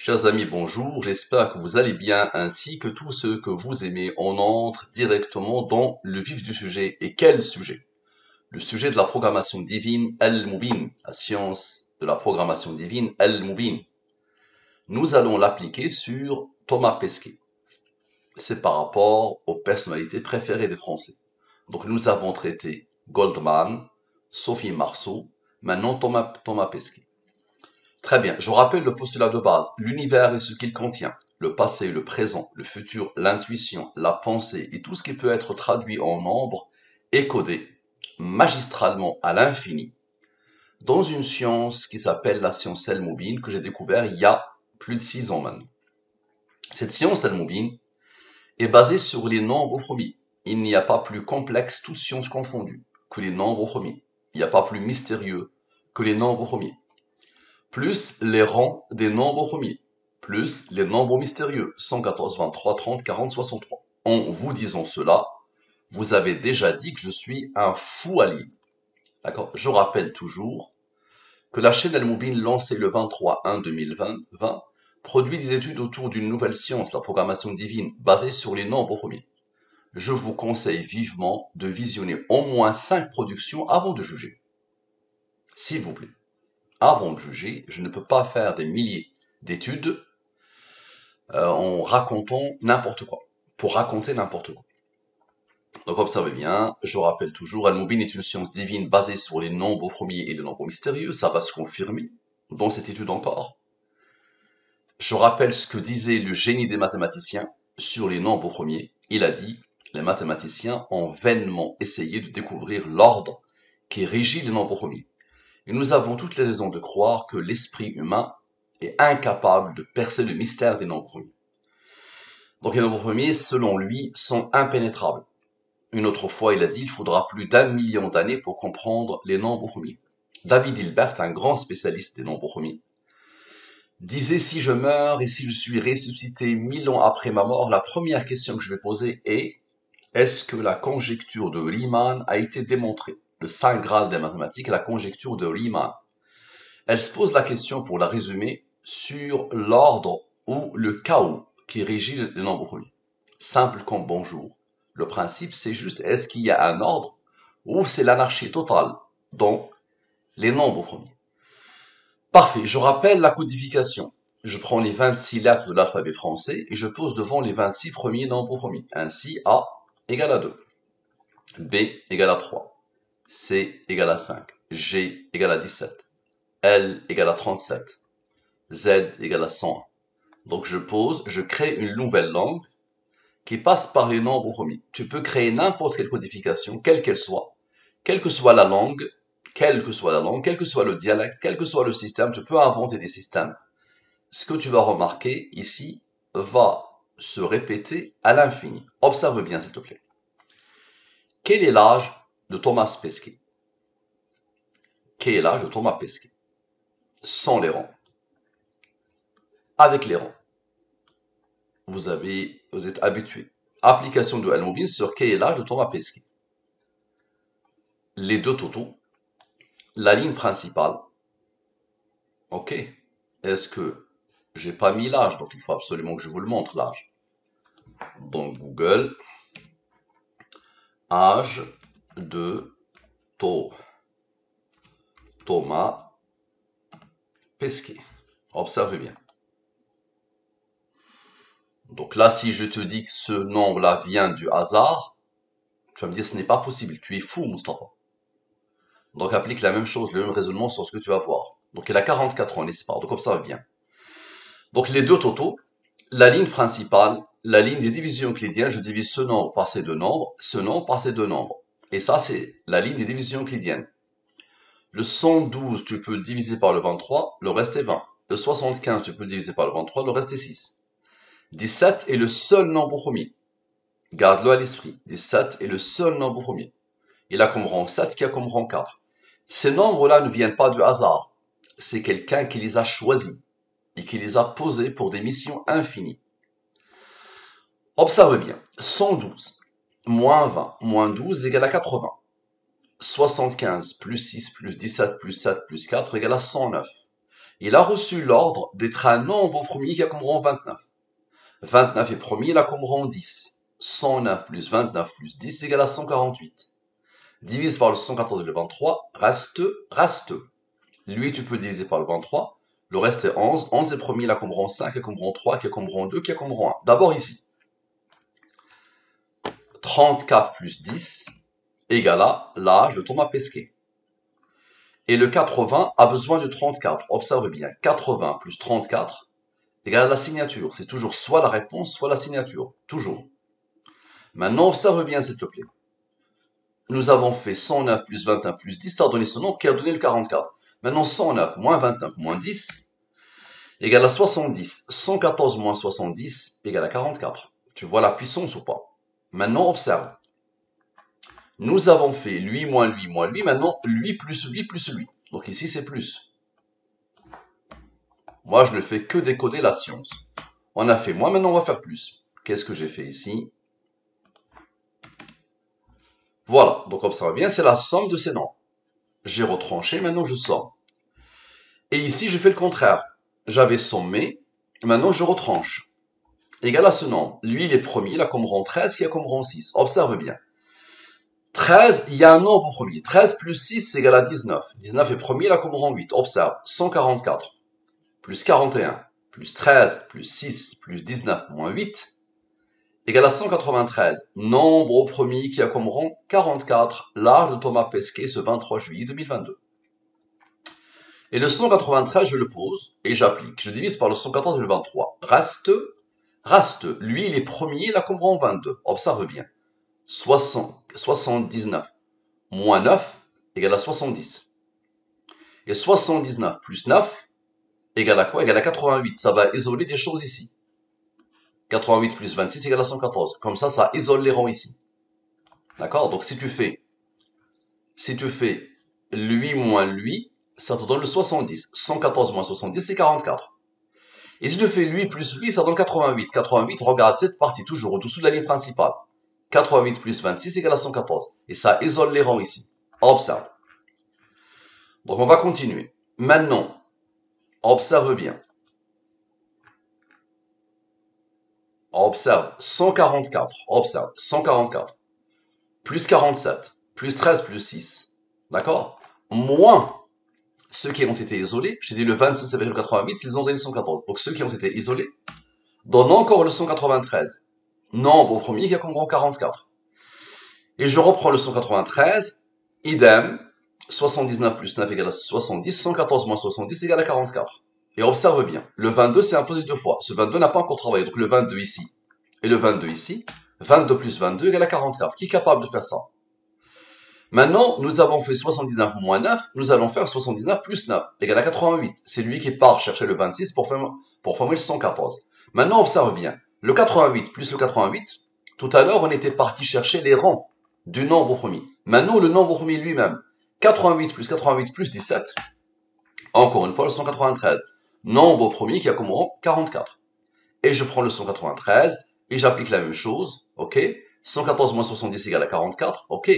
Chers amis, bonjour, j'espère que vous allez bien ainsi que tous ceux que vous aimez. On entre directement dans le vif du sujet. Et quel sujet? Le sujet de la programmation divine Al-Mubin, la science de la programmation divine Al-Mubin. Nous allons l'appliquer sur Thomas Pesquet. C'est par rapport aux personnalités préférées des Français. Donc nous avons traité Goldman, Sophie Marceau, maintenant Thomas Pesquet. Très bien, je rappelle le postulat de base. L'univers est ce qu'il contient. Le passé, le présent, le futur, l'intuition, la pensée et tout ce qui peut être traduit en nombre est codé magistralement à l'infini dans une science qui s'appelle la science El-Moubine que j'ai découvert il y a plus de 6 ans maintenant. Cette science El-Moubine est basée sur les nombres premiers. Il n'y a pas plus complexe, toutes sciences confondues, que les nombres premiers. Il n'y a pas plus mystérieux que les nombres premiers. Plus les rangs des nombres premiers, plus les nombres mystérieux, 114, 23, 30, 40, 63. En vous disant cela, vous avez déjà dit que je suis un fou allié. D'accord? Je rappelle toujours que la chaîne Al-Moubine, lancée le 23/1/2020, produit des études autour d'une nouvelle science, la programmation divine, basée sur les nombres premiers. Je vous conseille vivement de visionner au moins 5 productions avant de juger. S'il vous plaît. Avant de juger, je ne peux pas faire des milliers d'études en racontant n'importe quoi, pour raconter n'importe quoi. Donc observez bien, je rappelle toujours, Al-Moubin est une science divine basée sur les nombres premiers et les nombres mystérieux, ça va se confirmer dans cette étude encore. Je rappelle ce que disait le génie des mathématiciens sur les nombres premiers. Il a dit, les mathématiciens ont vainement essayé de découvrir l'ordre qui régit les nombres premiers. Et nous avons toutes les raisons de croire que l'esprit humain est incapable de percer le mystère des nombres premiers. Donc les nombres premiers, selon lui, sont impénétrables. Une autre fois, il a dit qu'il faudra plus d'1 million d'années pour comprendre les nombres premiers. David Hilbert, un grand spécialiste des nombres premiers, disait: si je meurs et si je suis ressuscité 1000 ans après ma mort, la première question que je vais poser est: est-ce que la conjecture de Riemann a été démontrée? Le saint graal des mathématiques, la conjecture de Riemann. Elle se pose la question, pour la résumer, sur l'ordre ou le chaos qui régit les nombres premiers. Simple comme bonjour. Le principe, c'est juste, est-ce qu'il y a un ordre ou c'est l'anarchie totale dans les nombres premiers? Parfait, je rappelle la codification. Je prends les 26 lettres de l'alphabet français et je pose devant les 26 premiers nombres premiers. Ainsi, A égale à 2, B égale à 3, C égale à 5, G égale à 17, L égale à 37, Z égale à 101. Donc je pose, je crée une nouvelle langue qui passe par les nombres premiers. Tu peux créer n'importe quelle codification, quelle qu'elle soit, quelle que soit la langue, quel que soit le dialecte, quel que soit le système, tu peux inventer des systèmes. Ce que tu vas remarquer ici va se répéter à l'infini. Observe bien s'il te plaît. Quel est l'âge de Thomas Pesquet? Quel est l'âge de Thomas Pesquet? Sans les rangs. Avec les rangs. Vous êtes habitué. Application de Al-Moubin sur quel est l'âge de Thomas Pesquet. Les deux totaux, la ligne principale. Ok. Est-ce que j'ai pas mis l'âge? Donc il faut absolument que je vous le montre, l'âge. Donc Google, âge de Thomas Pesquet. Observez bien. Donc là, si je te dis que ce nombre-là vient du hasard, tu vas me dire ce n'est pas possible. Tu es fou, Moustapha. Donc applique la même chose, le même raisonnement sur ce que tu vas voir. Donc il a 44 ans, n'est-ce pas? Donc observe bien. Donc les deux totaux, la ligne principale, la ligne des divisions euclidiennes, je divise ce nombre par ces deux nombres, ce nombre par ces deux nombres. Et ça, c'est la ligne des divisions euclidiennes. Le 112, tu peux le diviser par le 23, le reste est 20. Le 75, tu peux le diviser par le 23, le reste est 6. 17 est le seul nombre premier. Garde-le à l'esprit. 17 est le seul nombre premier. Il a comme rang 7 qui a comme rang 4. Ces nombres-là ne viennent pas du hasard. C'est quelqu'un qui les a choisis et qui les a posés pour des missions infinies. Observe bien. 112 moins 20 moins 12 égale à 80. 75 plus 6 plus 17 plus 7 plus 4 égale à 109. Il a reçu l'ordre d'être un nombre premier qui a comme rang 29. 29 est premier, il a comme rang 10. 109 plus 29 plus 10 égale à 148. Divise par le 114 et le 23, reste. Lui, tu peux le diviser par le 23. Le reste est 11. 11 est premier, il a comme rang 5, qui a comme rang 3, qui a comme rang 2, qui a comme rang 1. D'abord ici. 34 plus 10 égale à l'âge de Thomas Pesquet. Et le 80 a besoin de 34. Observe bien. 80 plus 34 égale à la signature. C'est toujours soit la réponse, soit la signature. Toujours. Maintenant, observe bien, s'il te plaît. Nous avons fait 109 plus 29 plus 10, ça a donné ce nombre qui a donné le 44. Maintenant, 109 moins 29 moins 10 égale à 70. 114 moins 70 égale à 44. Tu vois la puissance ou pas? Maintenant, observe. Nous avons fait lui moins lui moins lui. Maintenant, lui plus lui plus lui. Donc ici, c'est plus. Moi, je ne fais que décoder la science. On a fait moins, maintenant on va faire plus. Qu'est-ce que j'ai fait ici? Voilà, donc observe bien, c'est la somme de ces nombres. J'ai retranché, maintenant je somme. Et ici, je fais le contraire. J'avais sommé, maintenant je retranche. Égal à ce nombre. Lui, il est premier, il a comme rang 13, qui a comme rang 6. Observe bien. 13, il y a un nombre premier. 13 plus 6 c'est égal à 19. 19 est premier, il a comme rang 8. Observe, 144 plus 41 plus 13 plus 6 plus 19 moins 8 égale à 193. Nombre au premier qui a comme rang 44, l'âge de Thomas Pesquet ce 23 juillet 2022. Et le 193, je le pose et j'applique. Je divise par le 114 et le 23. Reste. Lui, il est premier, il a comme rang 22. Observe bien. 79 moins 9 égale à 70. Et 79 plus 9 égale à quoi? Égale à 88. Ça va isoler des choses ici. 88 plus 26 égale à 114. Comme ça isole les rangs ici. D'accord? Donc si tu fais lui moins lui, ça te donne le 70. 114 moins 70, c'est 44. Et si tu fais lui plus lui, ça donne 88. 88, regarde cette partie toujours au-dessous de la ligne principale. 88 plus 26 égale à 114. Et ça isole les rangs ici. Observe. Donc on va continuer. Maintenant, observe bien. Observe 144. Observe 144. Plus 47. Plus 13 plus 6. D'accord? Moins ceux qui ont été isolés. J'ai dit le 26,88, ils ont donné 114. Donc ceux qui ont été isolés donnent encore le 193. Nombre au premier qui a comme rang 44. Et je reprends le 193. Idem. 79 plus 9 égale à 70. 114 moins 70 égale à 44. Et observe bien. Le 22 c'est imposé deux fois. Ce 22 n'a pas encore travaillé. Donc le 22 ici et le 22 ici. 22 plus 22 égale à 44. Qui est capable de faire ça? Maintenant, nous avons fait 79 moins 9, nous allons faire 79 plus 9, égale à 88. C'est lui qui part chercher le 26 pour former le 114. Maintenant, observe bien. Le 88 plus le 88, tout à l'heure, on était parti chercher les rangs du nombre premier. Maintenant, le nombre premier lui-même. 88 plus 17, encore une fois, le 193. Nombre premier qui a comme rang 44. Et je prends le 193 et j'applique la même chose, ok? 114 moins 70 égale à 44, ok?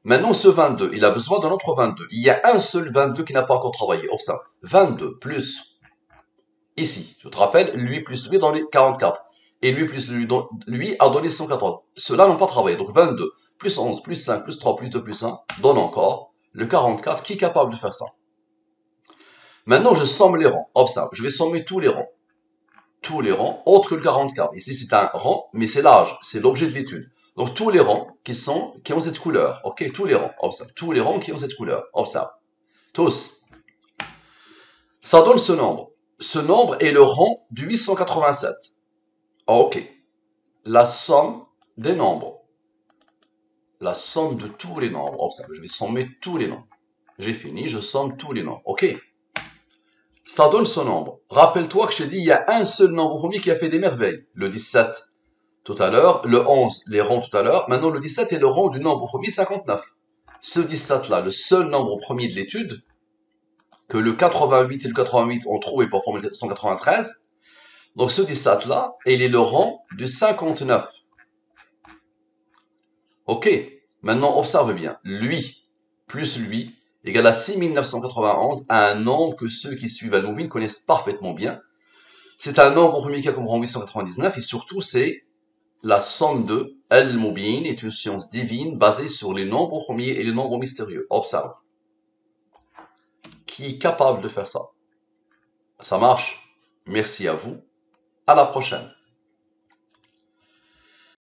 Maintenant, ce 22, il a besoin d'un autre 22. Il y a un seul 22 qui n'a pas encore travaillé. Observe. 22 plus, ici, tu te rappelles, lui plus lui dans les 44. Et lui plus lui a donné 114. Ceux-là n'ont pas travaillé. Donc 22 plus 11 plus 5 plus 3 plus 2 plus 1 donne encore le 44. Qui est capable de faire ça? Maintenant, je somme les rangs. Observe. Je vais sommer tous les rangs. Tous les rangs autres que le 44. Ici, c'est un rang, mais c'est l'âge. C'est l'objet de l'étude. Donc tous les rangs qui ont cette couleur, ok, tous les rangs, observe, tous les rangs qui ont cette couleur, observe, tous. Ça donne ce nombre. Ce nombre est le rang du 887. Ok, la somme des nombres, la somme de tous les nombres, observe, je vais sommer tous les nombres. J'ai fini, je somme tous les nombres, ok. Ça donne ce nombre. Rappelle-toi que je t'ai dit, il y a un seul nombre premier qui a fait des merveilles, le 17. Tout à l'heure, le 11, les rangs tout à l'heure. Maintenant, le 17 est le rang du nombre premier 59. Ce 17-là, le seul nombre premier de l'étude, que le 88 et le 88 ont trouvé pour former le 193. Donc, ce 17-là, il est le rang du 59. Ok. Maintenant, observe bien. Lui, plus lui, égale à 6991, un nombre que ceux qui suivent Al-Mubin connaissent parfaitement bien. C'est un nombre premier qui a comme rang 899 et surtout c'est la somme de Al-Mubin est une science divine basée sur les nombres premiers et les nombres mystérieux. Observe. Qui est capable de faire ça? Ça marche. Merci à vous. À la prochaine.